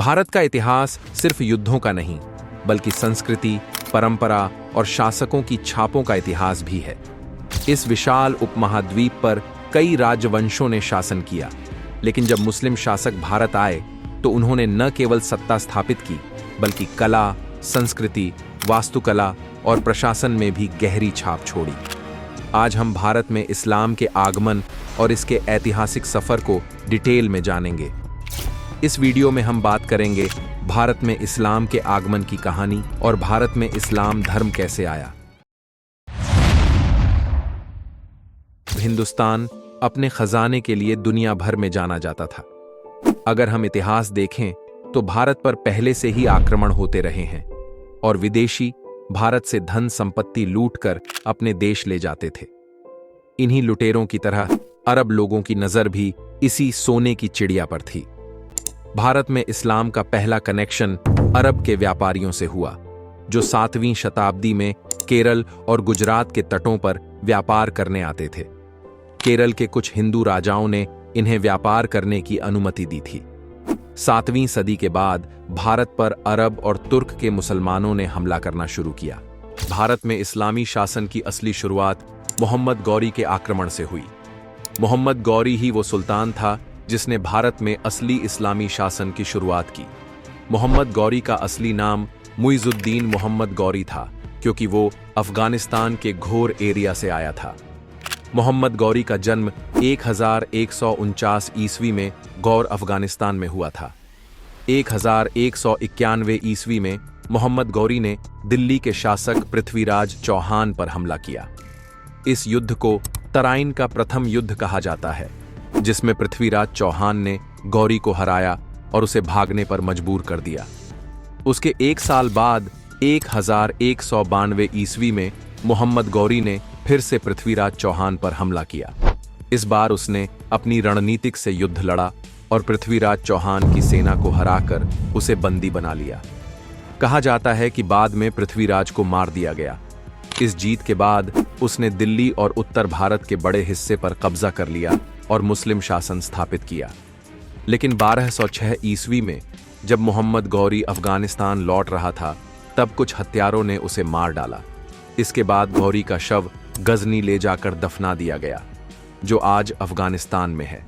भारत का इतिहास सिर्फ युद्धों का नहीं, बल्कि संस्कृति, परंपरा और शासकों की छापों का इतिहास भी है। इस विशाल उपमहाद्वीप पर कई राजवंशों ने शासन किया, लेकिन जब मुस्लिम शासक भारत आए तो उन्होंने न केवल सत्ता स्थापित की, बल्कि कला, संस्कृति, वास्तुकला और प्रशासन में भी गहरी छाप छोड़ी। आज हम भारत में इस्लाम के आगमन और इसके ऐतिहासिक सफर को डिटेल में जानेंगे। इस वीडियो में हम बात करेंगे भारत में इस्लाम के आगमन की कहानी और भारत में इस्लाम धर्म कैसे आया। हिंदुस्तान अपने खजाने के लिए दुनिया भर में जाना जाता था। अगर हम इतिहास देखें तो भारत पर पहले से ही आक्रमण होते रहे हैं और विदेशी भारत से धन संपत्ति लूटकर अपने देश ले जाते थे। इन्हीं लुटेरों की तरह अरब लोगों की नजर भी इसी सोने की चिड़िया पर थी। भारत में इस्लाम का पहला कनेक्शन अरब के व्यापारियों से हुआ, जो 7वीं शताब्दी में केरल और गुजरात के तटों पर व्यापार करने आते थे। केरल के कुछ हिंदू राजाओं ने इन्हें व्यापार करने की अनुमति दी थी। 7वीं सदी के बाद भारत पर अरब और तुर्क के मुसलमानों ने हमला करना शुरू किया। भारत में इस्लामी शासन की असली शुरुआत मोहम्मद गौरी के आक्रमण से हुई। मोहम्मद गौरी ही वो सुल्तान था जिसने भारत में असली इस्लामी शासन की शुरुआत की। मोहम्मद गौरी का असली नाम मुइजुद्दीन मोहम्मद गौरी था, क्योंकि वो अफगानिस्तान के घोर एरिया से आया था। मोहम्मद गौरी का जन्म 1149 ईस्वी में गौर अफगानिस्तान में हुआ था। 1191 ईस्वी में मोहम्मद गौरी ने दिल्ली के शासक पृथ्वीराज चौहान पर हमला किया। इस युद्ध को तराइन का प्रथम युद्ध कहा जाता है, जिसमें पृथ्वीराज चौहान ने गौरी को हराया और उसे भागने पर मजबूर कर दिया। उसके एक साल बाद 1192 ईस्वी में मोहम्मद गौरी ने फिर से पृथ्वीराज चौहान पर हमला किया। इस बार उसने अपनी रणनीतिक से युद्ध लड़ा और पृथ्वीराज चौहान की सेना को हराकर उसे बंदी बना लिया। कहा जाता है कि बाद में पृथ्वीराज को मार दिया गया। इस जीत के बाद उसने दिल्ली और उत्तर भारत के बड़े हिस्से पर कब्जा कर लिया और मुस्लिम शासन स्थापित किया। लेकिन 1206 ईस्वी में जब मोहम्मद गौरी अफगानिस्तान लौट रहा था, तब कुछ हत्यारों ने उसे मार डाला। इसके बाद गौरी का शव गजनी ले जाकर दफना दिया गया, जो आज अफगानिस्तान में है।